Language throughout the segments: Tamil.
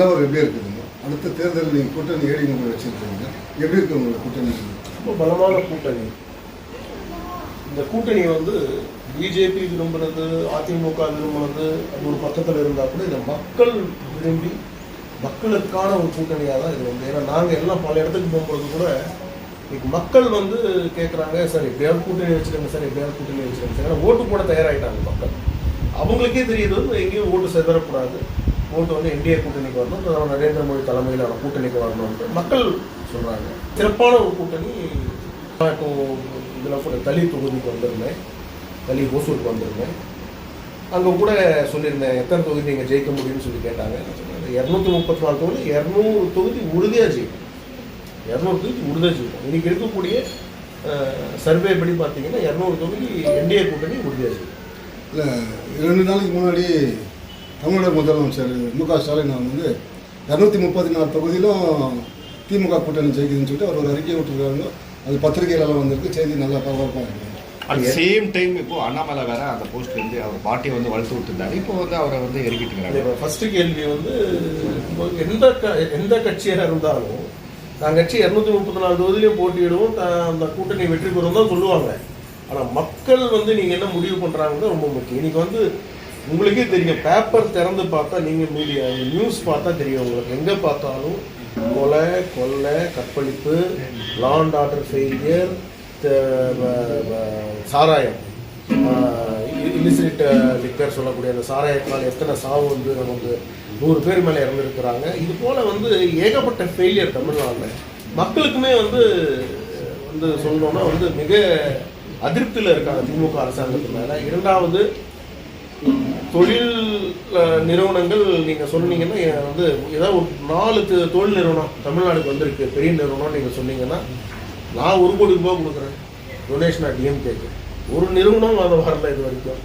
நிலவரம் எப்படி இருக்குதுங்க? அடுத்த தேர்தல் நீங்கள் கூட்டணி ஏடிஎம்கே வச்சுருக்கீங்க, எப்படி இருக்கு உங்களோட கூட்டணி? ரொம்ப பலமான கூட்டணி. இந்த கூட்டணி வந்து பிஜேபி விரும்புறது, அதிமுக விரும்புறது, அது ஒரு பக்கத்தில் இருந்தால் கூட இதை மக்கள் விரும்பி மக்களுக்கான ஒரு கூட்டணியாக தான் இது வந்து. ஏன்னா நாங்கள் எல்லாம் பல இடத்துக்கு போகும்போது கூட இன்னைக்கு மக்கள் வந்து கேட்குறாங்க, சார் எப்படியாவது கூட்டணி வச்சுருங்க சார், எப்படியாவது கூட்டணி வச்சுருங்க சார். ஏன்னா ஓட்டு போட தயாராகிட்டாங்க மக்கள். அவங்களுக்கே தெரியுது வந்து எங்கேயும் ஓட்டு செதறக்கூடாது, ஓட்டு வந்து என்டிஏ கூட்டணிக்கு வரணும், நரேந்திர மோடி தலைமையிலான கூட்டணிக்கு வரணும்னு மக்கள் சொல்கிறாங்க. சிறப்பான ஒரு கூட்டணி. இப்போ இதில் தளி தொகுதிக்கு வந்திருந்தேன், தளி ஓசூருக்கு வந்திருந்தேன். அங்கே கூட சொல்லியிருந்தேன் எத்தனை தொகுதி நீங்கள் ஜெயிக்க முடியும்னு சொல்லி கேட்டாங்க. 234 தொகுதி, 200 தொகுதி உறுதியாக ஜெயிக்கும், 200 தொகுதி உறுதியாக ஜெயிக்கும். இன்றைக்கி இருக்கக்கூடிய சர்வே படி பார்த்தீங்கன்னா 200 தொகுதி என்டிஏ கூட்டணி உறுதியாக ஜெயிக்கும். இல்லை, 2 நாளைக்கு முன்னாடி தமிழக முதலமைச்சர் மு.க. ஸ்டாலின் வந்து 234 தொகுதியிலும் திமுக கூட்டணி ஜெயிக்குதுன்னு சொல்லிட்டு அவர் ஒரு அறிக்கை விட்டுருக்காங்க. அது பத்திரிகைகளெல்லாம் வந்திருக்கு, செய்தி நல்லா பரபரப்பாக இருக்குது. அட் சேம் டைம் இப்போ அண்ணாமலை வேற அந்த போஸ்ட்லேருந்து அவர் பார்ட்டியை வந்து வளர்த்து விட்டுருந்தாரு, இப்போ வந்து அவரை வந்து இறக்கிட்டுருக்காங்க. ஃபர்ஸ்ட் கேள்வி வந்து எந்த கட்சியாக இருந்தாலும் நான் கட்சி 234 தொகுதியிலையும் போட்டியிடுவோம், அந்த கூட்டணி வெற்றி பெறும் தான் சொல்லுவாங்க. ஆனால் மக்கள் வந்து நீங்கள் என்ன முடிவு பண்ணுறாங்கன்னு ரொம்ப முக்கியம். இன்னைக்கு வந்து உங்களுக்கே தெரியும், பேப்பர் திறந்து பார்த்தா, நீங்கள் மீடியா நியூஸ் பார்த்தா தெரியும் உங்களுக்கு, எங்கே பார்த்தாலும் கொலை, கொள்ளை, கற்பழிப்பு, லா அண்ட் ஆர்டர் ஃபெயிலியர், சாராயம், இல்லிசிட் லிக்கர் சொல்லக்கூடிய அந்த சாராயத்தால் எத்தனை சாவு வந்து நமக்கு 100 பேர் மேலே இறந்துருக்கிறாங்க. இது போல் வந்து ஏகப்பட்ட ஃபெயிலியர் தமிழ்நாட்டில். மக்களுக்குமே வந்து வந்து சொல்லணும்னா வந்து மிக அதிருப்தியில் இருக்காங்க திமுக அரசாங்கத்து மேலே. இரண்டாவது, தொழில் நிறுவனங்கள் நீங்கள் சொன்னீங்கன்னா வந்து ஏதாவது ஒரு 4 தொழில் நிறுவனம் தமிழ்நாடுக்கு வந்திருக்கு, பெரிய நிறுவனம் நீங்கள் சொன்னீங்கன்னா நான் 1 கோடி ரூபாய் கொடுக்குறேன் டொனேஷனாக டிஎம்கேக்கு. ஒரு நிறுவனம் அதை வரல இது வரைக்கும்.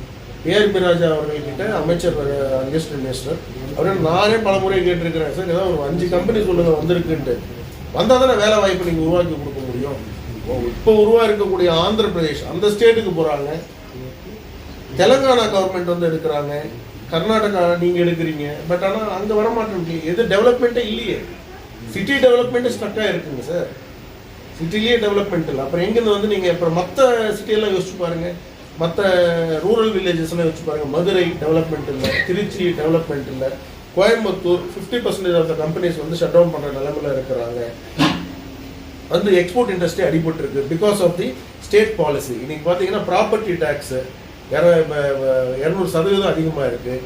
ஏஆர்பி ராஜா அவர்கள்கிட்ட அமைச்சர் இண்டஸ்ட்ரியல் மினிஸ்டர் அப்படின்னு நானே பல முறை கேட்டிருக்கிறேன், சார் ஏதாவது ஒரு 5 கம்பெனி சொல்லுங்கள் வந்திருக்குன்ட்டு. வந்தால் தானே வேலை வாய்ப்பு நீங்கள் உருவாக்கி கொடுக்க முடியும். இப்போ இருக்கக்கூடிய ஆந்திர பிரதேஷ் அந்த ஸ்டேட்டுக்கு போகிறாங்க, தெலுங்கானா கவர்மெண்ட் வந்து எடுக்கிறாங்க, கர்நாடகா நீங்கள் எடுக்கிறீங்க. பட் ஆனால் அங்கே வரமாட்டேன், எது டெவலப்மெண்ட்டே இல்லையே. சிட்டி டெவலப்மெண்ட்டு ஸ்ட்ரக்டாக இருக்குங்க சார், சிட்டிலேயே டெவலப்மெண்ட் இல்லை. அப்புறம் எங்கேருந்து வந்து நீங்கள் அப்புறம் மற்ற சிட்டியெல்லாம் யோசிச்சு பாருங்கள், மற்ற ரூரல் வில்லேஜஸ்லாம் யோசிச்சு பாருங்கள். மதுரை டெவலப்மெண்ட் இல்லை, திருச்சி டெவலப்மெண்ட் இல்லை, கோயம்புத்தூர் 50% ஆஃப் த கம்பெனிஸ் வந்து ஷட் டவுன் பண்ணுற நிலைமையில் இருக்கிறாங்க. வந்து எக்ஸ்போர்ட் இண்டஸ்ட்ரி அடிபட்டுருக்கு because of the state policy. இன்றைக்கி பார்த்தீங்கன்னா ப்ராப்பர்ட்டி டேக்ஸு 200% அதிகமாக இருக்குது,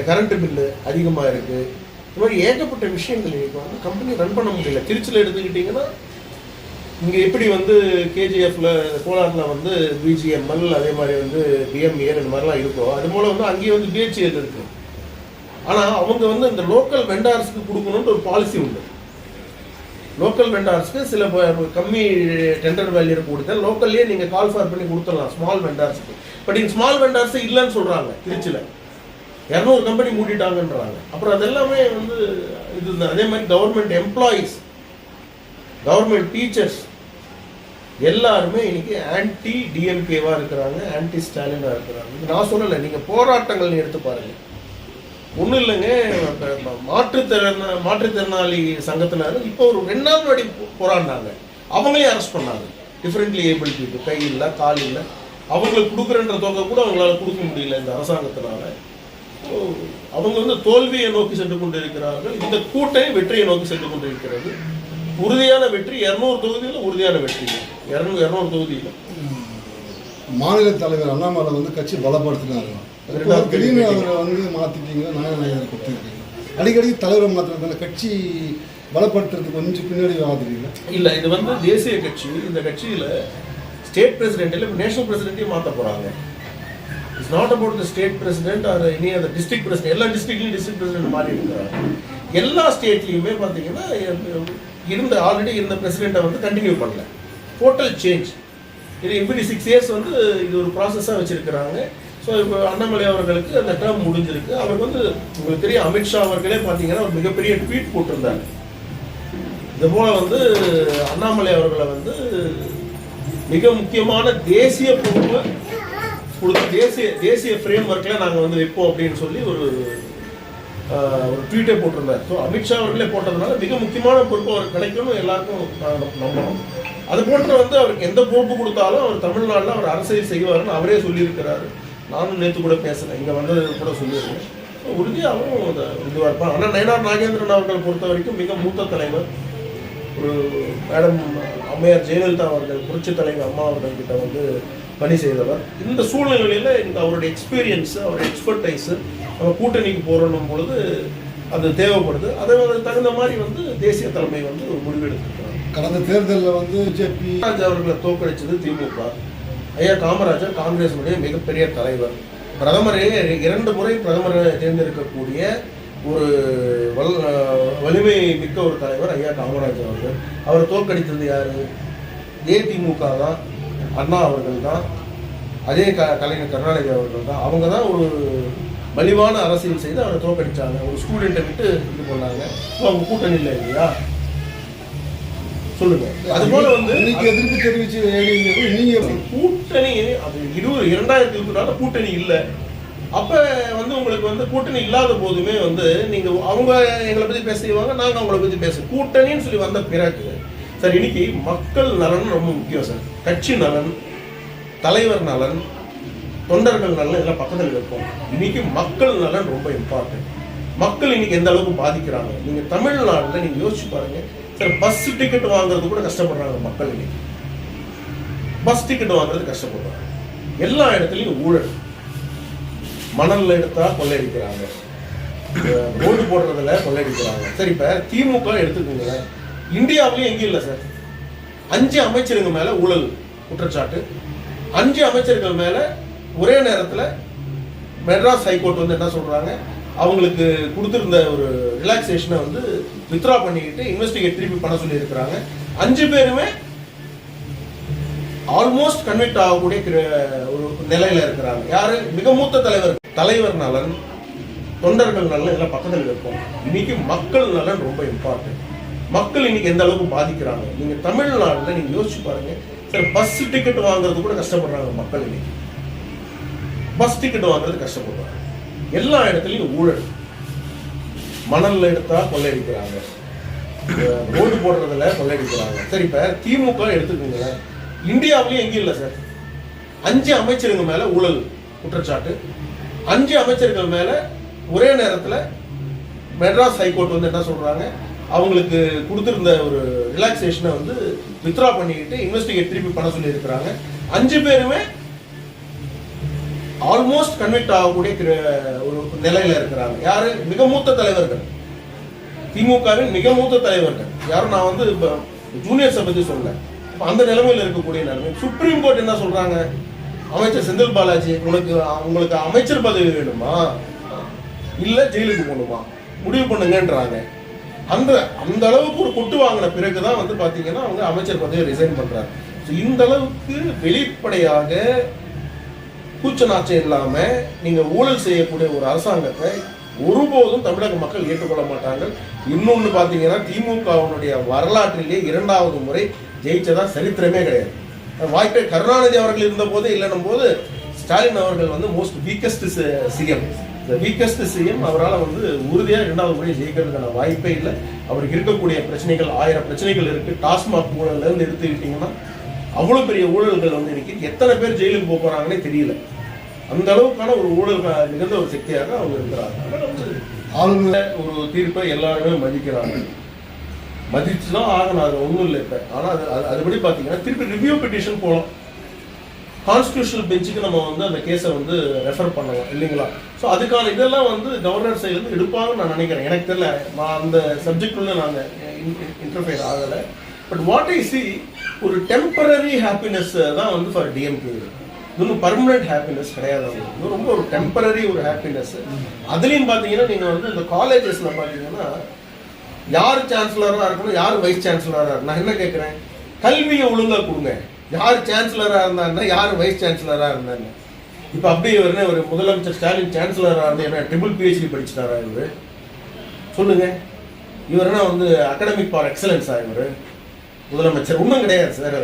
கரண்ட்டு பில்லு அதிகமாக இருக்குது. இது மாதிரி ஏகப்பட்ட விஷயங்கள் இன்றைக்கி வந்து கம்பெனி ரன் பண்ண முடியல. திருச்சியில் எடுத்துக்கிட்டிங்கன்னா இங்கே எப்படி வந்து கேஜிஎஃப்ல கோலாரில் வந்து பிஜிஎம்எல், அதே மாதிரி வந்து பிஎம்ஏ இந்த மாதிரிலாம் இருக்கோ, அது போல் வந்து அங்கேயே வந்து பிஹெச்எல் இருக்குது. ஆனால் அவங்க வந்து இந்த லோக்கல் வெண்டார்ஸ்க்கு கொடுக்கணுன்ற ஒரு பாலிசி உண்டு. லோக்கல் வெண்டார்ஸ்க்கு சில கம்மி டெண்டர் வேல்யூ கொடுத்தா லோக்கல்லேயே நீங்கள் கால் ஃபார் பண்ணி கொடுத்துடலாம் ஸ்மால் வெண்டார்ஸ்க்கு. பட் இந்த ஸ்மால் வெண்டார்ஸ் இல்லைன்னு சொல்கிறாங்க. திருச்சியில் 200 கம்பெனி மூடிட்டாங்கன்றாங்க. அப்புறம் அது எல்லாமே வந்து இது. அதே மாதிரி கவர்மெண்ட் எம்ப்ளாயீஸ், கவர்மெண்ட் டீச்சர்ஸ் எல்லாருமே இன்னைக்கு ஆன்டி டிஎம்கேவாக இருக்கிறாங்க, ஆன்டி ஸ்டாலினாக இருக்கிறாங்க. இது நான் சொல்லலை, நீங்கள் போராட்டங்கள் எடுத்து பாருங்கள். ஒன்றும் இல்லைங்க, மாற்றுத்திறனாளி சங்கத்தினர் இப்போ ஒரு 2 நாள் முன்னாடி போராடினாங்க, அவங்களே அரெஸ்ட் பண்ணாங்க. டிஃப்ரெண்ட்லி ஏபிள் பீப்புள், கை இல்லை கால் இல்லை, அவங்களுக்கு கொடுக்குறன்ற தொகை கூட அவங்களால கொடுக்க முடியல இந்த அரசாங்கத்தினால. அவங்க வந்து தோல்வியை நோக்கி சென்று கொண்டிருக்கிறார்கள். இந்த கூட்டணி வெற்றியை நோக்கி சென்று கொண்டிருக்கிறது. உறுதியான வெற்றி, 200 தொகுதியில் உறுதியான வெற்றி, 200 தொகுதியில். மாநில தலைவர் அண்ணாமலை வந்து கட்சி பலப்படுத்தினாங்க, திடீர்னு அவரை வந்து மாற்றிட்டீங்க, நாயகர் கொடுத்துருக்கீங்க. அடிக்கடி தலைவரை மாற்றுறதுனால கட்சி பலப்படுத்துறதுக்கு கொஞ்சம் பின்னாடி ஆகுறீங்க. இல்லை, இது வந்து தேசிய கட்சி. இந்த கட்சியில் ஸ்டேட் பிரசிடென்ட் இல்லை, நேஷனல் பிரசிடென்ட்டையும் மாற்ற போகிறாங்க. It's not about the state president or any other district president. எல்லா டிஸ்ட்ரிக்ட்லையும் டிஸ்ட்ரிக்ட் பிரசிடென்ட் மாறி இருக்கிறாங்க. எல்லா ஸ்டேட்லையுமே பார்த்தீங்கன்னா ஆல்ரெடி இருந்த பிரசிடென்ட்டை வந்து கண்டினியூ பண்ணல, டோட்டல் சேஞ்ச். இது இப்படி 6 இயர்ஸ் வந்து இது ஒரு ப்ராசஸாக வச்சுருக்கிறாங்க. ஸோ இப்போ அண்ணாமலை அவர்களுக்கு அந்த டேர்ம் முடிஞ்சிருக்கு. அவருக்கு வந்து உங்களுக்கு தெரியும், அமித்ஷா அவர்களே பார்த்தீங்கன்னா ஒரு மிகப்பெரிய ட்வீட் போட்டிருந்தாங்க. இது போல் வந்து அண்ணாமலை அவர்களை வந்து மிக முக்கியமான தேசிய பொறுப்பு கொடுத்து தேசிய ஃப்ரேம் ஒர்க்கில் நாங்கள் வந்து வைப்போம் அப்படின்னு சொல்லி ஒரு ஒரு ட்வீட்டே போட்டிருந்தார். ஸோ அமித்ஷா அவர்களே போட்டதுனால மிக முக்கியமான பொறுப்பு அவருக்கு கிடைக்கணும் எல்லாருக்கும் நம்பணும். அது போன்ற வந்து அவருக்கு எந்த பொறுப்பு கொடுத்தாலும் அவர் தமிழ்நாட்டில் அவர் அரசியல் செய்வார்னு அவரே சொல்லியிருக்கிறாரு. நானும் நேற்று கூட பேசுகிறேன், இங்கே வந்தது கூட சொல்லியிருக்கேன். உறுதியாகவும் அதை இதுவாக இருப்பான். ஆனால் நயனார் நாகேந்திரன் அவர்கள் பொறுத்த வரைக்கும் மிக மூத்த தலைவர். ஒரு மேடம் அம்மையார் ஜெயலலிதா அவர்கள் புரட்சி தலைவர் அம்மா அவர்கள் கிட்ட வந்து பணி செய்தவர். இந்த சூழ்நிலையில் இந்த அவருடைய எக்ஸ்பீரியன்ஸு அவருடைய எக்ஸ்பர்டைஸு நம்ம கூட்டணிக்கு போகிறோம் பொழுது அது தேவைப்படுது. அதுக்கு தகுந்த மாதிரி வந்து தேசிய தலைமை வந்து ஒரு முடிவெடுத்திருக்கிறாங்க. கடந்த தேர்தலில் வந்து பிஜேபி அவர்களை தோற்கடிச்சது திமுக. ஐயா காமராஜர் காங்கிரஸுடைய மிகப்பெரிய தலைவர், பிரதமரே 2 முறை பிரதமரை தேர்ந்தெடுக்கக்கூடிய ஒரு வலிமை மிக்க ஒரு தலைவர் ஐயா காமராஜர் அவர்கள். அவர் தோற்கடித்தது யாரு? திமுக தான், அண்ணா அவர்கள் தான், அதே கலைஞர் கருணாநிதி அவர்கள் தான். அவங்க தான் ஒரு வலிவான அரசியல் செய்து அவரை தோற்கடிச்சாங்க. ஒரு ஸ்டூடெண்ட்டை விட்டு இது பண்ணாங்க. அவங்க கூட்டணி இல்லை இல்லையா? சொல்லுங்க. அது போல வந்து இன்னைக்கு எதிர்ப்பு தெரிவிச்சு நீங்க கூட்டணி அது 2024 கூட்டணி இல்லை. அப்ப வந்து உங்களுக்கு வந்து கூட்டணி இல்லாத போதுமே வந்து நீங்க அவங்க எங்களை பத்தி பேச செய்வாங்க, நாங்க அவங்கள பத்தி பேசுவோம். கூட்டணின்னு சொல்லி வந்த பிறகு சார் இன்னைக்கு மக்கள் நலன் ரொம்ப முக்கியம் சார். கட்சி நலன், தலைவர் நலன், தொண்டர்கள் நலன் எல்லாம் பக்கத்தில் வைப்போம். இன்னைக்கு மக்கள் நலன் ரொம்ப இம்பார்ட்டன்ட். மக்கள் இன்னைக்கு எந்த அளவுக்கு பாதிக்கிறாங்க நீங்க தமிழ்நாட்டில் நீங்க யோசிச்சு பாருங்க சார். பஸ் டிக்கெட் வாங்குறது கூட கஷ்டப்படுறாங்க மக்கள். இன்னைக்கு பஸ் டிக்கெட் வாங்குறது கஷ்டப்படுறாங்க. எல்லா இடத்துலையும் ஊழல். மணல்ல எடுத்தா கொள்ளையடிக்கிறாங்க, ரோடு போடுறதுல கொள்ளையடிக்கிறாங்க. சரி, இப்ப திமுக எடுத்துக்கோங்களேன், இந்தியாவிலேயும் எங்கேயும் இல்லை சார். 5 அமைச்சருங்க மேல ஊழல் குற்றச்சாட்டு. 5 அமைச்சர்கள் மேல ஒரே நேரத்தில் மெட்ராஸ் ஹைகோர்ட் வந்து என்ன சொல்றாங்க, அவங்களுக்கு கொடுத்திருந்த ஒரு ரிலாக்ஸேஷனை வந்து வித்ரா பண்ணிக்கிட்டு இன்வெஸ்டிகேட் திருப்பி பண்ண சொல்லி இருக்கிறாங்க. 5 பேருமே ஆல்மோஸ்ட் கன்விக்ட் ஆகக்கூடிய ஒரு நிலையில இருக்கிறாங்க. யாரு? மிக மூத்த தலைவர். தலைவர் நலன், தொண்டர்கள் நலன் எல்லாம் பக்கத்தில் வைப்போம். இன்னைக்கு மக்கள் நலன் ரொம்ப இம்பார்ட்டன்ட். மக்கள் இன்னைக்கு எந்த அளவுக்கு பாதிக்கிறாங்க நீங்க தமிழ்நாட்டில் நீங்க யோசிச்சு பாருங்க சார். பஸ் டிக்கெட் வாங்குறது கூட கஷ்டப்படுறாங்க மக்கள். இன்னைக்கு பஸ் டிக்கெட் வாங்குறது கஷ்டப்படுறாங்க. எல்லா இடத்துலையும் ஊழல். மணல்ல எடுத்தா கொள்ளையடிக்கிறாங்க, ரோடு போடுறதுல கொள்ளையடிக்கிறாங்க. சரி, இப்ப திமுக எடுத்துக்கோங்களேன், இந்தியாவிலேயும் எங்கேயும் இல்லை சார். 5 அமைச்சருங்க மேல ஊழல் குற்றச்சாட்டு. 5 அமைச்சர்கள் மேல ஒரே நேரத்தில் மெட்ராஸ் ஹைகோர்ட் வந்து என்ன சொல்றாங்க, அவங்களுக்கு கொடுத்திருந்த ஒரு ரிலாக்ஸேஷனை வந்து வித்ரா பண்ணிக்கிட்டு இன்வெஸ்டிகேட் திருப்பி பண்ண சொல்லி இருக்கிறாங்க. 5 பேருமே ஆல்மோஸ்ட் கன்விக்ட் ஆகக்கூடிய ஒரு நிலையில இருக்கிறாங்க. யாரு? மிக மூத்த தலைவர்கள். திமுகவின் மிக மூத்த தலைவர்கள். யாரும் நான் வந்து ஜூனியர்ஸை பத்தி சொல்ல, அந்த நிலைமையில இருக்கக்கூடிய நிலைமை. சுப்ரீம் கோர்ட் என்ன சொல்றாங்க, அமைச்சர் செந்தில் பாலாஜி உங்களுக்கு அமைச்சர் பதவி வேணுமா இல்ல ஜெயிலுக்கு போகணுமா முடிவு பண்ணுங்கன்றாங்க. அந்த அளவுக்கு ஒரு கொட்டு வாங்கின பிறகுதான் வந்து பாத்தீங்கன்னா அவங்க அமைச்சர் பதவியை ரிசைன் பண்றாங்க. இந்த அளவுக்கு வெளிப்படையாக கூச்சநாச்சம் இல்லாம நீங்க ஊழல் செய்யக்கூடிய ஒரு அரசாங்கத்தை ஒருபோதும் தமிழக மக்கள் ஏற்றுக்கொள்ள மாட்டாங்க. இன்னொன்னு பாத்தீங்கன்னா திமுகவினுடைய வரலாற்றிலேயே 2வது முறை ஜெயிச்சதா சரித்திரமே கிடையாது. வாய்ப்பே கருணாநிதி அவர்கள் இருந்த போது இல்லைன்னும் போது ஸ்டாலின் அவர்கள் வந்து மோஸ்ட் வீக்கஸ்ட் சிஎம். இந்த வீக்கஸ்ட் சிஎம் அவரால் வந்து உறுதியாக 2வது முறை ஜெயிக்கிறதுக்கான வாய்ப்பே இல்லை. அவருக்கு இருக்கக்கூடிய பிரச்சனைகள் 1000 பிரச்சனைகள் இருக்கு. டாஸ்மாக் ஊழல்ல இருந்து எடுத்துக்கிட்டீங்கன்னா அவ்வளவு பெரிய ஊழல்கள் வந்து இன்னைக்கு எத்தனை பேர் ஜெயிலுக்கு போக போறாங்கன்னே தெரியல. அந்த அளவுக்கான ஒரு ஊழல் மிகுந்த ஒரு சக்தியாக அவங்க இருக்கிறாங்க. ஒரு தீர்ப்பை எல்லாருமே மதிக்கிறாங்க. மதிச்சுதான் ஆகணும், அது ஒன்றும் இல்லை. இப்போ ஆனால் அதுபடி பார்த்தீங்கன்னா திருப்பி ரிவ்யூ பெட்டிஷன் போகலாம். கான்ஸ்டியூஷனல் பெஞ்சுக்கு நம்ம வந்து அந்த கேஸை வந்து ரெஃபர் பண்ணலாம் இல்லைங்களா? ஸோ அதுக்கான இதெல்லாம் வந்து கவர்னர் சைட்லேருந்து எடுப்பாங்கன்னு நான் நினைக்கிறேன். எனக்கு தெரியல, நான் அந்த சப்ஜெக்ட் உள்ள நாங்கள் இன்டர்ஃபியர் ஆகலை. பட் வாட் ஐ சி, ஒரு டெம்பரரி ஹாப்பினஸ் தான் வந்து ஃபார் டிஎம்கே. இது ஒன்றும் பர்மனன்ட் ஹாப்பினஸ் கிடையாது. இது ரொம்ப ஒரு டெம்பரரி ஒரு ஹாப்பினஸ். அதுலேயும் பார்த்தீங்கன்னா நீங்கள் வந்து இந்த காலேஜஸில் பார்த்தீங்கன்னா யார் சான்சலராக இருக்கணும், யார் வைஸ் சான்சலராக. நான் என்ன கேட்குறேன், கல்வியை ஒழுங்காக கொடுங்க. யார் சான்சலராக இருந்தாருன்னா யார் வைஸ் சான்சலராக இருந்தாங்க. இப்போ அப்படியே ஒரு முதலமைச்சர் ஸ்டாலின் சான்சலராக இருந்து என்ன ட்ரிபிள் PhD படிச்சுட்டாரா இவர்? சொல்லுங்க. இவர் என்ன வந்து அகாடமிக் ஃபார் எக்ஸலன்ஸா இவர் முதலமைச்சர்? ஒன்றும் கிடையாது சார்.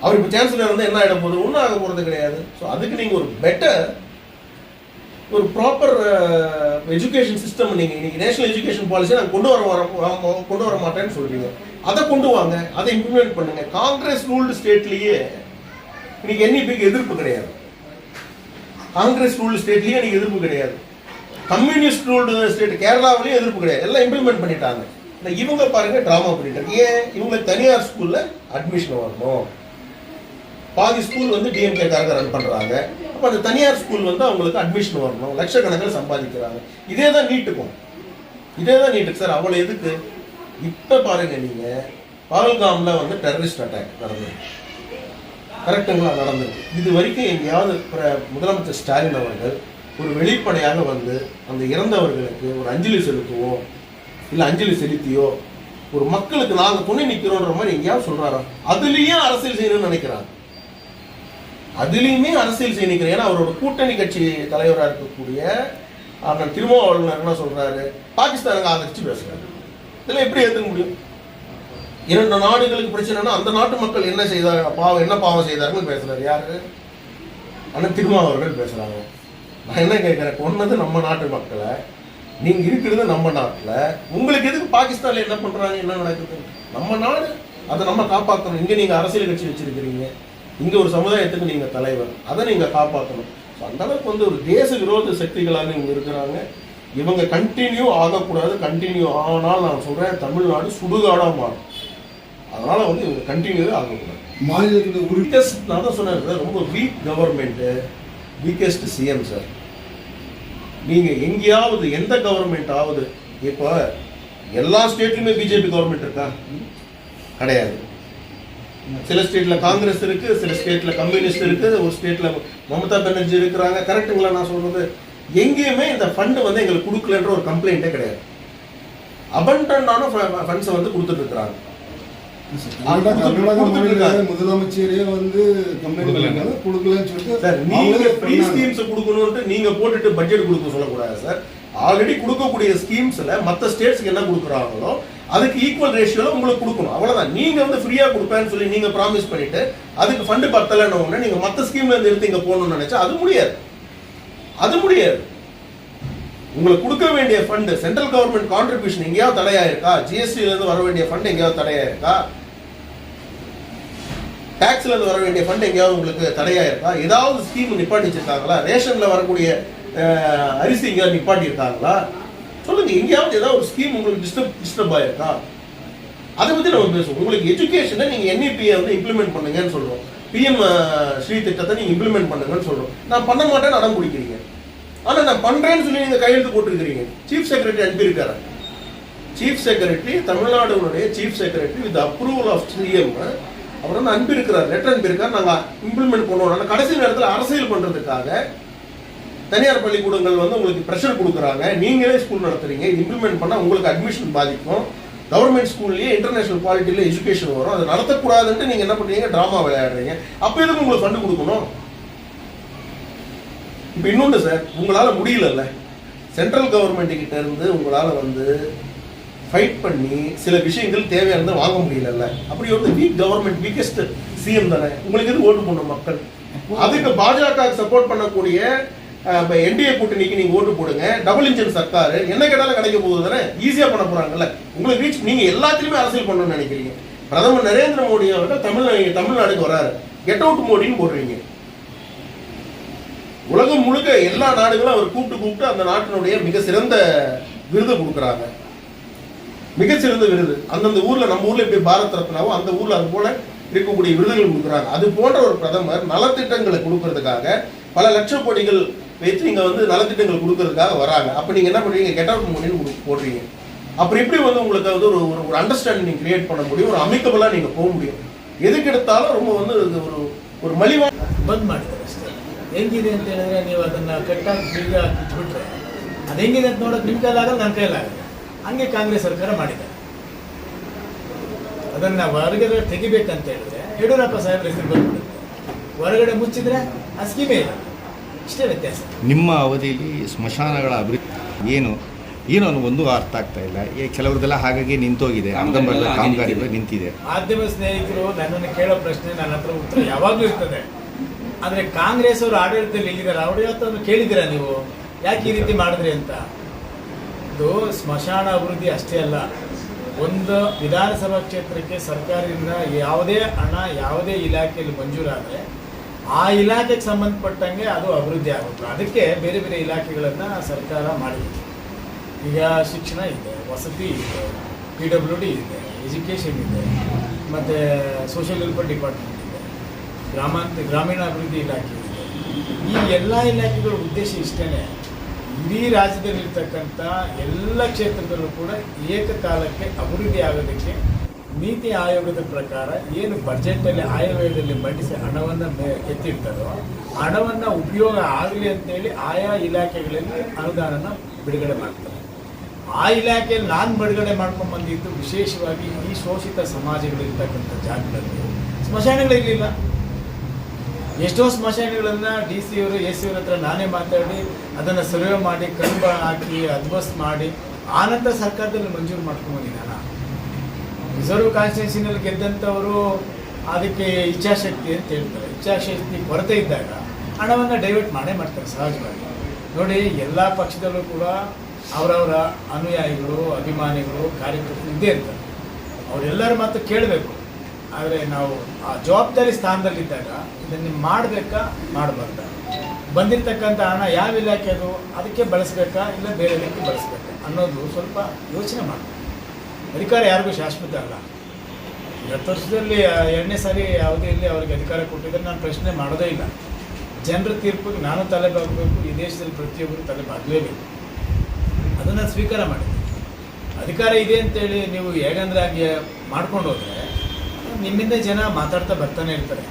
அவர் இப்போ சான்சலர் வந்து என்ன ஆகிட போகுது? ஒன்றும் ஆக போகிறது கிடையாது. ஸோ அதுக்கு நீங்கள் ஒரு பெட்டர் ஒரு ப்ராப்பர் எஜுகேஷன் சிஸ்டம் நீங்கள் இன்னைக்கு நேஷனல் எஜுகேஷன் பாலிசி நான் கொண்டு வர மாட்டேன்னு சொல்றீங்க. அதை கொண்டு வாங்க, அதை இம்ப்ளிமெண்ட் பண்ணுங்க. காங்கிரஸ் ரூல்டு ஸ்டேட்லேயே இன்னைக்கு NEPக்கு எதிர்ப்பு கிடையாது. காங்கிரஸ் ரூல்டு ஸ்டேட்லேயே இன்னைக்கு எதிர்ப்பு கிடையாது. கம்யூனிஸ்ட் ரூல்டு ஸ்டேட் கேரளாவிலேயும் எதிர்ப்பு கிடையாது. எல்லாம் இம்ப்ளிமெண்ட் பண்ணிட்டாங்க. இவங்க பாருங்க டிராமா பண்ணிட்டாங்க. ஏன் இவங்களுக்கு தனியார் ஸ்கூல்ல அட்மிஷன் வரணும். பாதி ஸ்கூல் வந்து டிஎம்கே காரங்க ரன் பண்றாங்க. அப்ப அந்த தனியார் ஸ்கூல் வந்து அவங்களுக்கு அட்மிஷன் வரணும். லட்சக்கணக்கில் சம்பாதிக்கிறாங்க. இதே தான் நீட்டுக்கு சார். அவ்வளவு எதுக்கு? இப்ப பாருங்க, நீங்க பஹல்காம்ல வந்து டெரரிஸ்ட் அட்டாக் நடந்தது, கரெக்டுங்களா? நடந்தது. இது வரைக்கும் எங்கேயாவது முதலமைச்சர் ஸ்டாலின் அவர்கள் ஒரு வெளிப்படையாக வந்து அந்த இறந்தவர்களுக்கு ஒரு அஞ்சலி செலுத்துவோம், இல்லை அஞ்சலி செலுத்தியோ ஒரு மக்களுக்கு நாங்கள் துணை நிற்கிறோன்ற மாதிரி எங்கேயாவது சொல்றாரா? அதுலேயும் அரசியல் செய்யணும்னு நினைக்கிறாங்க. அதுலேயுமே அரசியல் செய்ய நிற்கிறேன். ஏன்னா அவரோட கூட்டணி கட்சி தலைவராக இருக்கக்கூடிய அண்ணன் திருமாவளவன் என்ன சொல்றாரு? பாகிஸ்தானுக்கு ஆதரிச்சு பேசுறாரு. இதெல்லாம் எப்படி ஏற்றுக்க முடியும்? 2 நாடுகளுக்கு பிரச்சனைனா அந்த நாட்டு மக்கள் என்ன செய்தார், என்ன பாவம் செய்தாருன்னு பேசுறாரு. யாரு? அண்ணன் திருமாவளவர்கள் பேசுறாங்க. நான் என்ன கேட்கிறேன், கொன்னது நம்ம நாட்டு மக்களை, நீங்க இருக்கிறது நம்ம நாட்டுல, உங்களுக்கு எதுக்கு பாகிஸ்தான்ல என்ன பண்றாங்க, என்ன நடக்குது? நம்ம நாடு, அதை நம்ம காப்பாற்றணும். இங்க நீங்க அரசியல் கட்சி வச்சிருக்கிறீங்க, இங்க ஒரு சமுதாயத்துக்கு நீங்க தலைவர், அதை நீங்க காப்பாற்றணும். அந்த அளவுக்கு வந்து ஒரு தேச விரோத சக்திகளாக இவங்க இருக்கிறாங்க. இவங்க கண்டினியூ ஆகக்கூடாது. கண்டினியூ ஆனால் நான் சொல்றேன், தமிழ்நாடு சுடுகாடா மாறும். அதனால வந்து இவங்க கண்டினியூவே ஆகக்கூடாது. மாநிலத்தோட நான் தான் சொன்னேன், ரொம்ப week government, weakest CM sir. நீங்க எங்கேயாவது எந்த கவர்மெண்ட் ஆகுது? இப்போ எல்லா ஸ்டேட்லயுமே பிஜேபி கவர்மெண்ட் இருக்கா? கிடையாது. சில ஸ்டேட்ல காங்கிரஸ் இருக்கு, சில ஸ்டேட்ல கம்யூனிஸ்ட் இருக்கு, ஒரு ஸ்டேட்ல மமதா பானர்ஜி இருக்கிறாங்க. கரெக்டுங்களா நான் சொல்றது? எங்கேயுமே இந்த ஃபண்ட் வந்து எங்களுக்கு கொடுக்கலன்ற ஒரு கம்ப்ளைண்டே கிடையாது. அபண்டன்டான ஃபண்ட்ஸை வந்து கொடுத்துட்டு இருக்கிறாங்க. முதலமைச்சரே வந்து கொடுக்கலன்னு சொல்லிட்டு சார், நீங்க ஃப்ரீ ஸ்கீம்ஸ் கொடுக்கணும்னு நீங்க போட்டுட்டு பட்ஜெட் கொடுக்க சொல்லக்கூடாது சார். ஆல்ரெடி கொடுக்கக்கூடிய ஸ்கீம்ஸ்ல மற்ற ஸ்டேட்ஸ்க்கு என்ன கொடுக்குறாங்களோ அதுக்கு ஈக்குவல் ரேஷியோல உங்களுக்கு கொடுக்கணும். அவ்வளவுதான். நீங்க வந்து ஃப்ரீயா கொடுப்பேன்னு சொல்லி நீங்க ப்ராமிஸ் பண்ணிட்டு அதுக்கு ஃபண்ட் பத்தலன்னு ஒண்ணு நீங்க மற்ற ஸ்கீம்ல இருந்து எடுத்து இங்க போகணும்னு நினைச்சா அது முடியாது. உங்களுக்கு கொடுக்க வேண்டிய ஃபண்ட், சென்ட்ரல் கவர்மெண்ட் கான்ட்ரிபியூஷன் எங்கேயாவது தடையா இருக்கா? ஜிஎஸ்டில இருந்து வர வேண்டிய ஃபண்ட் எங்கேயாவது தடையா இருக்கா? டாக்ஸ்ல இருந்து வர வேண்டிய ஃபண்ட் எங்கேயாவது உங்களுக்கு தடையா இருக்கா? ஏதாவது ஸ்கீம் நிப்பாட்டி வச்சிருக்காங்களா? ரேஷன்ல வரக்கூடிய அரிசி எங்கேயாவது நிப்பாட்டி இருக்காங்களா? சொல்லுங்க. எங்கேயாவது ஏதாவது ஒரு ஸ்கீம் உங்களுக்கு டிஸ்டர்ப் ஆயிருக்கா? அதை பத்தி நம்ம பேசுவோம். உங்களுக்கு எஜுகேஷனை நீங்க NEP வந்து இம்ப்ளிமெண்ட் பண்ணுங்கன்னு சொல்றோம். PM ஸ்ரீ திட்டத்தை நீங்க இம்ப்ளிமெண்ட் பண்ணுங்கன்னு சொல்றோம். நான் பண்ண மாட்டேன்னு அடம் பிடிக்கிறீங்க. ஆனா நான் பண்றேன்னு சொல்லி நீங்க கையெழுத்து போட்டுருக்கிறீங்க. சீஃப் செக்ரட்டரி அனுப்பியிருக்காரு. சீஃப் செக்ரட்டரி, தமிழ்நாடுடைய chief secretary with approval of CM அவர் வந்து அனுப்பியிருக்கிறார், லெட்டர் அனுப்பியிருக்காரு. நாங்க இம்ப்ளிமெண்ட் பண்ணுவோம். கடைசி நேரத்தில் அரசியல் பண்றதுக்காக தனியார் பள்ளிக்கூடங்கள் வந்து உங்களுக்கு ப்ரெஷர் கொடுக்குறாங்க. நீங்களே ஸ்கூல் நடத்துறீங்க, இம்ப்ளிமெண்ட் பண்ணா உங்களுக்கு அட்மிஷன் பாதிக்கும். கவர்மெண்ட் ஸ்கூல்லயே இன்டர்நேஷனல் குவாலிட்டியில எஜுகேஷன் வரும். அதை நடத்தக்கூடாதுன்ட்டு நீங்க என்ன பண்றீங்க? டிராமா விளையாடுறீங்க. அப்ப எதுக்கு உங்களுக்கு ஃபண்ட் கொடுக்கணும்? இப்ப இன்னொன்று சார், உங்களால முடியல, சென்ட்ரல் கவர்மெண்ட் கிட்ட இருந்து உங்களால வந்து ஃபைட் பண்ணி சில விஷயங்கள் தேவையானதை வாங்க முடியல. அப்படி ஒரு வீக் கவர்மெண்ட், வீக்கஸ்ட் CM தானே. உங்களுக்கு எது ஓட்டு போடணும் மக்கள்? அதுக்கு பாஜக சப்போர்ட் பண்ணக்கூடிய NDA கூட்டணிக்கு நீங்க ஓட்டு போடுங்க. டபுள் இன்ஜின் சர்க்கார் என்ன கேட்டாலும் கிடைக்க போகுது தானே. ஈஸியா பண்ண போறாங்கல்ல. உங்களுக்கு ரீச், நீங்க எல்லாத்திலுமே அரசியல் பண்ணணும்னு நினைக்கிறீங்க. பிரதமர் நரேந்திர மோடி அவர்கள் தமிழ்நாடுக்கு வராரு, கெட் அவுட் மோடின்னு போடுறீங்க. உலகம் முழுக்க எல்லா நாடுகளும் அவர் கூப்பிட்டு அந்த நாட்டினுடைய மிக சிறந்த விருது கொடுக்குறாங்க. மிகச்சிறந்த விருது அந்தந்த ஊர்ல, நம்ம ஊர்ல எப்படி பாரத் ரத்னாவோ அந்த ஊர்ல அது போல இருக்கக்கூடிய விருதுகள் கொடுக்குறாங்க. அது போன்ற ஒரு பிரதமர் நலத்திட்டங்களை கொடுக்கறதுக்காக பல லட்சம் கோடிகள் வைத்து நீங்க வந்து நலத்திட்டங்கள் கொடுக்கறதுக்காக வராங்க. அப்ப நீங்க என்ன பண்றீங்க? கெட் அவுட் மோடின்னு போடுறீங்க. அப்புறம் எப்படி வந்து உங்களுக்கு வந்து ஒரு அண்டர்ஸ்டாண்டிங் கிரியேட் பண்ண முடியும்? ஒரு அமிக்கபிளா நீங்க போக முடியும்? எதுக்கு எடுத்தாலும் ரொம்ப வந்து ஒரு மலிவா ಬಂದ್ ಮಾಡಿದ್ದಾರೆ ಅಷ್ಟೇ. ಹೆಂಗಿದೆ ಅಂತ ಹೇಳಿದ್ರೆ ನೀವು ಅದನ್ನು ಕಟ್ಟಾಗಿ ಬೀಗ ಕಿತ್ಬಿಟ್ರೆ ಅದು ಹೆಂಗಿದೆ ಅಂತ ನೋಡೋಕೆ ನಿಮ್ಮ ಕೈಲಾಗಲ್ಲ, ನನ್ನ ಕೈಲಾಗಲ್ಲ. ಹಂಗೆ ಕಾಂಗ್ರೆಸ್ ಸರ್ಕಾರ ಮಾಡಿದ್ದಾರೆ. ಅದನ್ನು ಹೊರಗಡೆ ತೆಗಿಬೇಕಂತ ಹೇಳಿದ್ರೆ ಯಡಿಯೂರಪ್ಪ ಸಾಹೇಬ್ರ ಹೆಸರು ಬಂದ್ಬಿಡುತ್ತೆ. ಹೊರಗಡೆ ಮುಚ್ಚಿದ್ರೆ ಆ ಸ್ಕೀಮೇ ಇಲ್ಲ. ಇಷ್ಟೇ ವ್ಯತ್ಯಾಸ. ನಿಮ್ಮ ಅವಧಿಯಲ್ಲಿ ಸ್ಮಶಾನಗಳ ಅಭಿವೃದ್ಧಿ ಏನು ಅನ್ನೋ ಒಂದು ಅರ್ಥ ಆಗ್ತಾ ಇಲ್ಲ. ಕೆಲವ್ರದೆಲ್ಲ ಹಾಗಾಗಿ ನಿಂತೋಗಿದೆ, ಅರ್ಧಂಬರ್ಧ ಕಾಮಗಾರಿಗಳು ನಿಂತಿದೆ. ಮಾಧ್ಯಮ ಸ್ನೇಹಿತರು ನನ್ನನ್ನು ಕೇಳೋ ಪ್ರಶ್ನೆ ನನ್ನ ಹತ್ರ ಉತ್ತರ ಯಾವಾಗಲೂ ಇರ್ತದೆ. ಆದರೆ ಕಾಂಗ್ರೆಸ್ ಅವರು ಆಡಳಿತದಲ್ಲಿ ಇಲ್ಲಿದ್ದಾರೆ, ಅವ್ರ ಯಾವತ್ತನ್ನು ಕೇಳಿದ್ದೀರಾ ನೀವು? ಯಾಕೆ ಈ ರೀತಿ ಮಾಡಿದ್ರಿ ಅಂತ. ಇದು ಸ್ಮಶಾನ ಅಭಿವೃದ್ಧಿ ಅಷ್ಟೇ ಅಲ್ಲ, ಒಂದು ವಿಧಾನಸಭಾ ಕ್ಷೇತ್ರಕ್ಕೆ ಸರ್ಕಾರದಿಂದ ಯಾವುದೇ ಹಣ ಯಾವುದೇ ಇಲಾಖೆಯಲ್ಲಿ ಮಂಜೂರಾದರೆ ಆ ಇಲಾಖೆಗೆ ಸಂಬಂಧಪಟ್ಟಂಗೆ ಅದು ಅಭಿವೃದ್ಧಿ ಆಗುತ್ತೆ. ಅದಕ್ಕೆ ಬೇರೆ ಬೇರೆ ಇಲಾಖೆಗಳನ್ನು ಸರ್ಕಾರ ಮಾಡಿದೆ. ಈಗ ಶಿಕ್ಷಣ ಇದೆ, ವಸತಿ ಇದೆ, PWD ಇದೆ, ಎಜುಕೇಷನ್ ಇದೆ, ಮತ್ತು ಸೋಷಿಯಲ್ ವೆಲ್ಫೇರ್ ಡಿಪಾರ್ಟ್ಮೆಂಟ್ ಇದೆ, ಗ್ರಾಮೀಣಾಭಿವೃದ್ಧಿ ಇಲಾಖೆ ಇದೆ. ಈ ಎಲ್ಲ ಇಲಾಖೆಗಳ ಉದ್ದೇಶ ಇಷ್ಟೇ, ಇಡೀ ರಾಜ್ಯದಲ್ಲಿರ್ತಕ್ಕಂಥ ಎಲ್ಲ ಕ್ಷೇತ್ರದಲ್ಲೂ ಕೂಡ ಏಕಕಾಲಕ್ಕೆ ಅಭಿವೃದ್ಧಿ ಆಗೋದಕ್ಕೆ ನೀತಿ ಆಯೋಗದ ಪ್ರಕಾರ ಏನು ಬಜೆಟಲ್ಲಿ ಆಯವ್ಯಯದಲ್ಲಿ ಮಂಡಿಸಿ ಹಣವನ್ನು ಎತ್ತಿರ್ತಾರೋ ಹಣವನ್ನು ಉಪಯೋಗ ಆಗಲಿ ಅಂತೇಳಿ ಆಯಾ ಇಲಾಖೆಗಳಲ್ಲಿ ಅನುದಾನನ ಬಿಡುಗಡೆ ಮಾಡ್ತಾರೆ. ಆ ಇಲಾಖೆಯಲ್ಲಿ ನಾನು ಬಿಡುಗಡೆ ಮಾಡ್ಕೊಂಡ್ಬಂದಿದ್ದು ವಿಶೇಷವಾಗಿ ಈ ಶೋಷಿತ ಸಮಾಜಗಳಿರ್ತಕ್ಕಂಥ ಜಾಗಗಳಲ್ಲಿ ಸ್ಮಶಾನಗಳಿರಲಿಲ್ಲ. ಎಷ್ಟೋ ಸ್ಮಶಾನಗಳನ್ನು DC ಅವರು AC ಅವ್ರ ಹತ್ರ ನಾನೇ ಮಾತಾಡಿ ಅದನ್ನು ಸರ್ವೆ ಮಾಡಿ ಕಂಬ ಹಾಕಿ ಅದ್ವಸ್ತ್ ಮಾಡಿ ಆನಂತರ ಸರ್ಕಾರದಲ್ಲಿ ಮಂಜೂರು ಮಾಡ್ಕೊಂಡ್ಬಂದಿದ್ದಾನ. ರಿಸರ್ವ್ ಕಾನ್ಸ್ಟಿಟ್ಯೂನ್ಸಿನಲ್ಲಿ ಗೆದ್ದಂಥವರು ಅದಕ್ಕೆ ಇಚ್ಛಾಶಕ್ತಿ ಅಂತ ಹೇಳ್ತಾರೆ. ಇಚ್ಛಾಶಕ್ತಿ ಕೊರತೆ ಇದ್ದಾಗ ಹಣವನ್ನು ಡೈವರ್ಟ್ ಮಾಡೇ ಮಾಡ್ತಾರೆ ಸಹಜವಾಗಿ. ನೋಡಿ, ಎಲ್ಲ ಪಕ್ಷದಲ್ಲೂ ಕೂಡ ಅವರವರ ಅನುಯಾಯಿಗಳು, ಅಭಿಮಾನಿಗಳು, ಕಾರ್ಯಕರ್ತರು ಇದ್ದೇ ಇರ್ತಾರೆ. ಅವರೆಲ್ಲರ ಮಾತು ಕೇಳಬೇಕು. ಆದರೆ ನಾವು ಆ ಜವಾಬ್ದಾರಿ ಸ್ಥಾನದಲ್ಲಿದ್ದಾಗ ಇದನ್ನು ಮಾಡಬೇಕಾ ಮಾಡಬಾರ್ದ, ಬಂದಿರತಕ್ಕಂಥ ಹಣ ಯಾವ ಇಲಾಖೆ ಅದು ಅದಕ್ಕೆ ಬಳಸಬೇಕಾ ಇಲ್ಲ ಬೇರೆ ಇಲಾಖೆ ಬಳಸಬೇಕಾ ಅನ್ನೋದು ಸ್ವಲ್ಪ ಯೋಚನೆ ಮಾಡಬೇಕು. ಅಧಿಕಾರ ಯಾರಿಗೂ ಶಾಶ್ವತ ಅಲ್ಲ. 10 ವರ್ಷದಲ್ಲಿ 2ನೇ ಸಾರಿ ಯಾವುದೇ ಇಲ್ಲಿ ಅವರಿಗೆ ಅಧಿಕಾರ ಕೊಟ್ಟಿದ್ದರೆ ನಾನು ಪ್ರಶ್ನೆ ಮಾಡೋದೇ ಇಲ್ಲ. ಜನರ ತೀರ್ಪಿಗೆ ನಾನು ತಲೆ ಬಾಗಬೇಕು, ಈ ದೇಶದಲ್ಲಿ ಪ್ರತಿಯೊಬ್ಬರು ತಲೆ ಬಾಗಲೇಬೇಕು. ಅದನ್ನು ಸ್ವೀಕಾರ ಮಾಡಿದೆ. ಅಧಿಕಾರ ಇದೆ ಅಂತೇಳಿ ನೀವು ಹೇಗಂದ್ರೆ ಹಾಗೆ ಮಾಡ್ಕೊಂಡು ಹೋದರೆ ನಿಮ್ಮಿಂದ ಜನ ಮಾತಾಡ್ತಾ ಬರ್ತಾನೆ ಇರ್ತಾರೆ.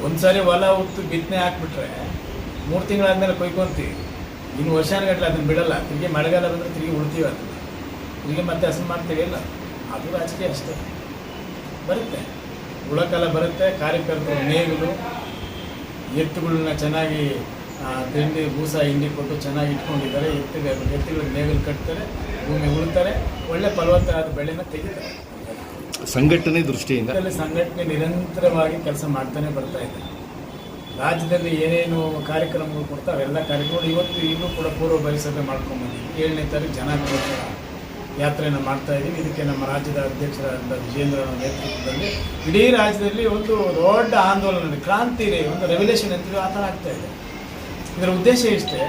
ಒಂದು ಸಾರಿ ಹೊಲ ಹೊತ್ತು ಬಿತ್ತನೆ ಹಾಕ್ಬಿಟ್ರೆ 3 ತಿಂಗಳಾದ್ಮೇಲೆ ಕೊಯ್ಕೊಂತೀವಿ. ಇನ್ನು ವರ್ಷಾನುಗಟ್ಟಲೆ ಅದನ್ನು ಬಿಡಲ್ಲ. ತಿರುಗಿ ಮಳೆಗಾಲ ಬಂದರೆ ತಿರುಗಿ ಉಳ್ತೀವಿ, ಅದನ್ನು ತಿರುಗಿ ಮತ್ತೆ ಹಸನು ಮಾಡ್ತೀವಿ. ಇಲ್ಲ, ಅದು ರಾಜಕೀಯ ಅಷ್ಟೇ. ಬರುತ್ತೆ, ಉಳಕಾಲ ಬರುತ್ತೆ. ಕಾರ್ಯಕರ್ತರು ನೇಗಿಲು ಎತ್ತುಗಳನ್ನ ಚೆನ್ನಾಗಿ ತಿಂಡಿ ಬೂಸ ಹಿಂಡಿ ಕೊಟ್ಟು ಚೆನ್ನಾಗಿ ಇಟ್ಕೊಂಡಿದ್ದಾರೆ. ಎತ್ತುಗಳಿಗೆ ನೇಗಿಲು ಕಟ್ತಾರೆ, ಭೂಮಿ ಉಳ್ತಾರೆ, ಒಳ್ಳೆ ಫಲವತ್ತಾದ ಬೆಳೆನ ತೆಗಿತಾರೆ. ಸಂಘಟನೆ ದೃಷ್ಟಿಯಿಂದ ಸಂಘಟನೆ ನಿರಂತರವಾಗಿ ಕೆಲಸ ಮಾಡ್ತಾನೆ ಬರ್ತಾ ಇದೆ. ರಾಜ್ಯದಲ್ಲಿ ಏನೇನು ಕಾರ್ಯಕ್ರಮಗಳು ಕೊಡ್ತಾ ಅವೆಲ್ಲ ಕಾರ್ಯಕ್ರಮಗಳು ಈಗಲೂ ಕೂಡ ಪೂರ್ವಭಾವಿ ಸಭೆ ಮಾಡ್ಕೊಂಡ್ಬಂದಿದ್ದೀವಿ. 7ನೇ ತಾರೀಕು ಜನಾಕ್ರೋಶ ಯಾತ್ರೆಯನ್ನು ಮಾಡ್ತಾ ಇದ್ದೀವಿ. ಇದಕ್ಕೆ ನಮ್ಮ ರಾಜ್ಯದ ಅಧ್ಯಕ್ಷರಾದ ವಿಜೇಂದ್ರ ನೇತೃತ್ವದಲ್ಲಿ ಇಡೀ ರಾಜ್ಯದಲ್ಲಿ ಒಂದು ದೊಡ್ಡ ಆಂದೋಲನ, ಕ್ರಾಂತಿ, ಒಂದು ರೆವಲ್ಯೂಷನ್ ಅಂತೀವಿ, ಆ ಥರ ಆಗ್ತಾ ಇದೆ. ಇದರ ಉದ್ದೇಶ ಇಷ್ಟೇ,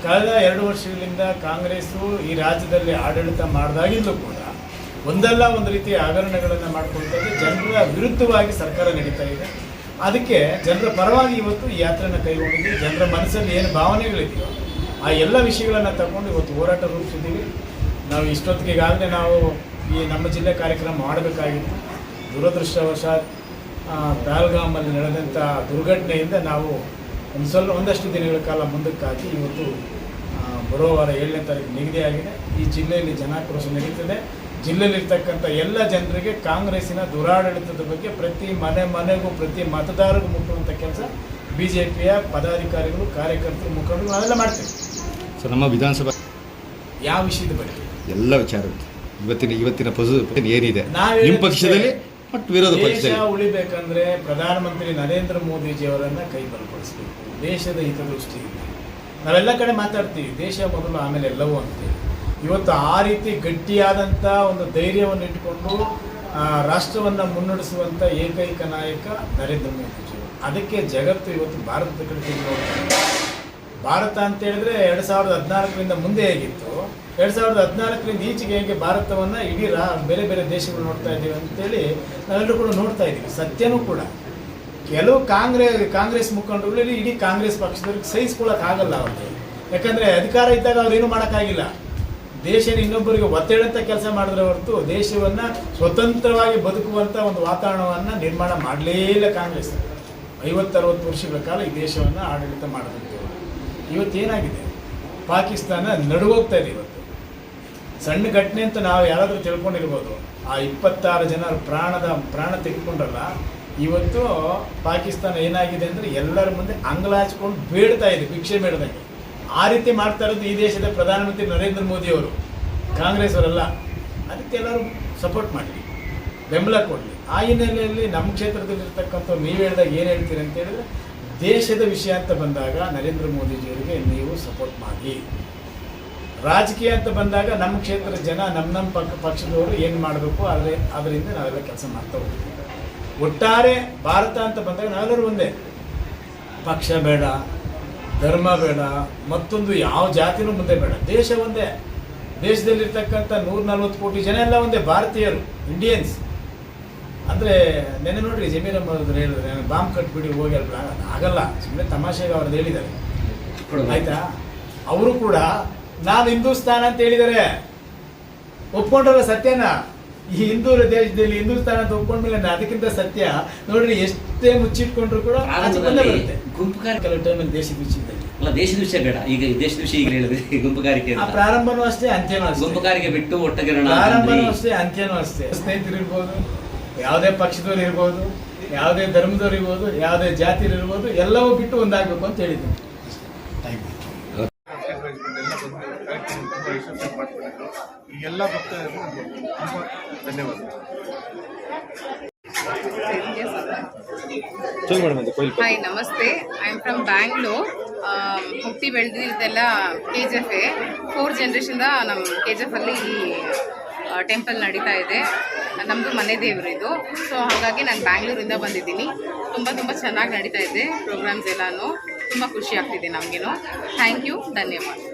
ಕಳೆದ 2 ವರ್ಷಗಳಿಂದ ಕಾಂಗ್ರೆಸ್ಸು ಈ ರಾಜ್ಯದಲ್ಲಿ ಆಡಳಿತ ಮಾಡಿದಾಗಿಂದಲೂ ಕೂಡ ಒಂದಲ್ಲ ಒಂದು ರೀತಿಯ ಹಗರಣಗಳನ್ನು ಮಾಡ್ಕೊಳ್ತಾ ಇದೆ. ಜನರ ವಿರುದ್ಧವಾಗಿ ಸರ್ಕಾರ ನಡೀತಾ ಇದೆ. ಅದಕ್ಕೆ ಜನರ ಪರವಾಗಿ ಇವತ್ತು ಈ ಯಾತ್ರೆಯನ್ನು ಕೈಗೊಂಡಿದ್ದೀವಿ. ಜನರ ಮನಸ್ಸಲ್ಲಿ ಏನು ಭಾವನೆಗಳಿದೆಯೋ ಆ ಎಲ್ಲ ವಿಷಯಗಳನ್ನು ತಗೊಂಡು ಇವತ್ತು ಹೋರಾಟ ರೂಪಿಸಿದ್ದೀವಿ. ನಾವು ಇಷ್ಟೊತ್ತಿಗಾಗಲೇ ನಾವು ಈ ನಮ್ಮ ಜಿಲ್ಲೆ ಕಾರ್ಯಕ್ರಮ ಮಾಡಬೇಕಾಗಿತ್ತು. ದುರದೃಷ್ಟವಶಾತ್ ಪಹಲ್ಗಾಮಲ್ಲಿ ನಡೆದಂಥ ದುರ್ಘಟನೆಯಿಂದ ನಾವು ಒಂದಷ್ಟು ದಿನಗಳ ಕಾಲ ಮುಂದಕ್ಕಾಗಿ ಇವತ್ತು ಬರೋ ವಾರ 7ನೇ ತಾರೀಕು ನಿಗದಿಯಾಗಿದೆ. ಈ ಜಿಲ್ಲೆಯಲ್ಲಿ ಜನಾಕ್ರೋಶ ನಡೀತದೆ. ಜಿಲ್ಲೆಯಲ್ಲಿರ್ತಕ್ಕಂಥ ಎಲ್ಲ ಜನರಿಗೆ ಕಾಂಗ್ರೆಸ್ಸಿನ ದುರಾಡಳಿತದ ಬಗ್ಗೆ ಪ್ರತಿ ಮನೆಗೂ ಪ್ರತಿ ಮತದಾರರಿಗೂ ಮುಟ್ಟುವಂಥ ಕೆಲಸ BJPಯ ಪದಾಧಿಕಾರಿಗಳು, ಕಾರ್ಯಕರ್ತರು, ಮುಖಂಡರು ನಾವೆಲ್ಲ ಮಾಡ್ತೇವೆ. ಸೊ ನಮ್ಮ ವಿಧಾನಸಭಾ ಯಾವ ವಿಷಯದ ಬಗ್ಗೆ ಎಲ್ಲ ವಿಚಾರ ಇವತ್ತಿನ ಪೊಸಿಷನ್ ಏನಿದೆ ನಿಮ್ಮ ಪಕ್ಷದಲ್ಲಿ ಮತ್ತು ವಿರೋಧ ಪಕ್ಷದಲ್ಲಿ ದೇಶ ಉಳಿಬೇಕಂದ್ರೆ ಪ್ರಧಾನಮಂತ್ರಿ ನರೇಂದ್ರ ಮೋದಿಜಿಯವರನ್ನು ಕೈ ಬಲಪಡಿಸಬೇಕು. ದೇಶದ ಹಿತದೃಷ್ಟಿಯಿಂದ ನಾವೆಲ್ಲ ಕಡೆ ಮಾತಾಡ್ತೀವಿ, ದೇಶ ಮೊದಲು ಆಮೇಲೆ ಎಲ್ಲವೂ ಅಂತೇಳಿ. ಇವತ್ತು ಆ ರೀತಿ ಗಟ್ಟಿಯಾದಂಥ ಒಂದು ಧೈರ್ಯವನ್ನು ಇಟ್ಟುಕೊಂಡು ರಾಷ್ಟ್ರವನ್ನು ಮುನ್ನಡೆಸುವಂಥ ಏಕೈಕ ನಾಯಕ ನರೇಂದ್ರ ಮೋದಿಜಿಯವರು. ಅದಕ್ಕೆ ಜಗತ್ತು ಇವತ್ತು ಭಾರತದ ಕಡೆ ತಿರುಗಿ ನೋಡ್ತಾರೆ. ಭಾರತ ಅಂತ ಹೇಳಿದ್ರೆ 2014ರಿಂದ ಮುಂದೆ ಹೇಗಿತ್ತು, 2014ರಿಂದ ಈಚೆಗೆ ಹೇಗೆ ಭಾರತವನ್ನು ಇಡೀ ಬೇರೆ ಬೇರೆ ದೇಶಗಳು ನೋಡ್ತಾ ಇದ್ದೀವಿ ಅಂತೇಳಿ ನಾವೆಲ್ಲರೂ ಕೂಡ ನೋಡ್ತಾ ಇದ್ದೀವಿ. ಸತ್ಯನೂ ಕೂಡ ಕೆಲವು ಕಾಂಗ್ರೆಸ್ ಮುಖಂಡರುಗಳಲ್ಲಿ ಇಡೀ ಕಾಂಗ್ರೆಸ್ ಪಕ್ಷದವ್ರಿಗೆ ಸಹಿಸ್ಕೊಳ್ಳೋಕ್ಕಾಗಲ್ಲ ಅವ್ರಿಗೆ. ಯಾಕಂದರೆ ಅಧಿಕಾರ ಇದ್ದಾಗ ಅವ್ರೇನು ಮಾಡೋಕ್ಕಾಗಿಲ್ಲ. ದೇಶನ ಇನ್ನೊಬ್ಬರಿಗೆ ಒತ್ತಡಂತ ಕೆಲಸ ಮಾಡಿದ್ರೆ ಹೊರತು ದೇಶವನ್ನು ಸ್ವತಂತ್ರವಾಗಿ ಬದುಕುವಂಥ ಒಂದು ವಾತಾವರಣವನ್ನು ನಿರ್ಮಾಣ ಮಾಡಲೇ ಇಲ್ಲ ಕಾಂಗ್ರೆಸ್. 50-60 ವರ್ಷಗಳ ಕಾಲ ಈ ದೇಶವನ್ನು ಆಡಳಿತ ಮಾಡಿದಂಥವ್ರು. ಇವತ್ತೇನಾಗಿದೆ, ಪಾಕಿಸ್ತಾನ ನಡುಗೋಗ್ತಾ ಇದೆ. ಇವತ್ತು ಸಣ್ಣ ಘಟನೆ ಅಂತ ನಾವು ಯಾರಾದರೂ ತಿಳ್ಕೊಂಡಿರ್ಬೋದು. ಆ 26 ಜನ ಪ್ರಾಣ ತೆಗೆದುಕೊಂಡ್ರಲ್ಲ, ಇವತ್ತು ಪಾಕಿಸ್ತಾನ ಏನಾಗಿದೆ ಅಂದರೆ ಎಲ್ಲರ ಮುಂದೆ ಅಂಗಲ ಹಚ್ಕೊಂಡು ಬೇಡ್ತಾ ಇದೆ, ಭಿಕ್ಷೆ ಬೇಡ್ದಂಗೆ. ಆ ರೀತಿ ಮಾಡ್ತಾ ಇರೋದು ಈ ದೇಶದ ಪ್ರಧಾನಮಂತ್ರಿ ನರೇಂದ್ರ ಮೋದಿಯವರು, ಕಾಂಗ್ರೆಸ್ ಅವರಲ್ಲ. ಅದಕ್ಕೆ ಎಲ್ಲರೂ ಸಪೋರ್ಟ್ ಮಾಡಲಿ, ಬೆಂಬಲ ಕೊಡಲಿ. ಆ ಹಿನ್ನೆಲೆಯಲ್ಲಿ ನಮ್ಮ ಕ್ಷೇತ್ರದಲ್ಲಿರ್ತಕ್ಕಂಥ ನೀವು ಹೇಳಿದಾಗ ಏನು ಹೇಳ್ತೀರಿ ಅಂತ ಹೇಳಿದ್ರೆ, ದೇಶದ ವಿಷಯ ಅಂತ ಬಂದಾಗ ನರೇಂದ್ರ ಮೋದಿಜಿಯವರಿಗೆ ನೀವು ಸಪೋರ್ಟ್ ಮಾಡಿ. ರಾಜಕೀಯ ಅಂತ ಬಂದಾಗ ನಮ್ಮ ಕ್ಷೇತ್ರದ ಜನ ನಮ್ಮ ಪಕ್ಷದವರು ಏನು ಮಾಡಬೇಕು ಅದರಿಂದ ನಾವೆಲ್ಲ ಕೆಲಸ ಮಾಡ್ತಾ ಹೋಗ್ತೀವಿ. ಒಟ್ಟಾರೆ ಭಾರತ ಅಂತ ಬಂದಾಗ ನಾವೆಲ್ಲರೂ ಒಂದೇ, ಪಕ್ಷ ಬೇಡ, ಧರ್ಮ ಬೇಡ, ಮತ್ತೊಂದು ಯಾವ ಜಾತಿನೂ ಮುಂದೆ ಬೇಡ, ದೇಶ ಒಂದೇ. ದೇಶದಲ್ಲಿರ್ತಕ್ಕಂಥ 140 ಕೋಟಿ ಜನ ಎಲ್ಲ ಒಂದೇ, ಭಾರತೀಯರು, ಇಂಡಿಯನ್ಸ್. ಅಂದರೆ ನೆನೆ ನೋಡ್ರಿ ಜಮೀರಮ್ಮ ಅವ್ರದ್ದು ಹೇಳಿದ್ರೆ ಬಾಂಬ್ ಕಟ್ಬಿಡಿ ಹೋಗಿ ಅಲ್ಲ, ಆಗಲ್ಲ, ಸುಮ್ಮನೆ ತಮಾಷೆಗೆ ಅವ್ರದ್ದು ಹೇಳಿದ್ದಾರೆ ಆಯ್ತಾ. ಅವರು ಕೂಡ ನಾನು ಹಿಂದೂಸ್ತಾನ ಅಂತ ಹೇಳಿದ್ದಾರೆ, ಒಪ್ಕೊಂಡ್ರಲ್ಲ ಸತ್ಯನ. ಈ ಹಿಂದೂ ದೇಶದಲ್ಲಿ ಹಿಂದೂಸ್ತಾನ ಅಂತ ಒಪ್ಕೊಂಡ್ಮೇಲೆ ಅದಕ್ಕಿಂತ ಸತ್ಯ ನೋಡ್ರಿ, ಎಷ್ಟೇ ಮುಚ್ಚಿಟ್ಕೊಂಡ್ರು ಕೂಡ ಕೆಲವು ಟೈಮಲ್ಲಿ ದೇಶದ ವಿಷಯದಲ್ಲಿ ಅಲ್ಲ, ದೇಶದ ವಿಷಯ ಬೇಡ, ಈಗ ದೇಶದ ವಿಷಯ ಈಗ ಹೇಳಿದ್ರೆ ಗುಂಪುಗಾರಿಕೆ ಪ್ರಾರಂಭನೂ ಅಷ್ಟೇ ಅಂತ್ಯನೂ ಅಷ್ಟೇ. ಗುಂಪುಗಾರಿಕೆ ಬಿಟ್ಟು ಒಟ್ಟಗಿರೋಣ, ಪ್ರಾರಂಭನೂ ಅಷ್ಟೇ ಅಂತ್ಯನೂ ಅಷ್ಟೇ. ಸ್ನೇಹಿತರು ಇರ್ಬೋದು, ಯಾವುದೇ ಪಕ್ಷದವ್ರು ಇರ್ಬೋದು, ಯಾವುದೇ ಧರ್ಮದವ್ರು ಇರ್ಬೋದು, ಯಾವುದೇ ಜಾತಿಯರು ಇರ್ಬೋದು, ಎಲ್ಲವೂ ಬಿಟ್ಟು ಒಂದಾಗಬೇಕು ಅಂತ ಹೇಳಿದ್ರು. ಈ ಎಲ್ಲ ಭಕ್ತರಿಗೂ ತುಂಬ ಧನ್ಯವಾದ. ಹಾಯ್, ನಮಸ್ತೆ. I am from Bangalore. ಹುಟ್ಟಿ ಬೆಳೆದಿದ್ದೆಲ್ಲ KGF 4 ಜನರೇಷನ್ದ ನಮ್ಮ KGF ಅಲ್ಲಿ ಈ ಟೆಂಪಲ್ ನಡೀತಾ ಇದೆ. ನಮ್ಮದು ಮನೆ ದೇವರು ಇದು. ಸೊ ಹಾಗಾಗಿ ನಾನು ಬ್ಯಾಂಗ್ಳೂರಿಂದ ಬಂದಿದ್ದೀನಿ. ತುಂಬ ಚೆನ್ನಾಗಿ ನಡೀತಾ ಇದೆ ಪ್ರೋಗ್ರಾಮ್ಸ್ ಎಲ್ಲನೂ. ತುಂಬ ಖುಷಿ ಆಗ್ತಿದೆ ನಮಗೇನು. ಥ್ಯಾಂಕ್ ಯು, ಧನ್ಯವಾದ.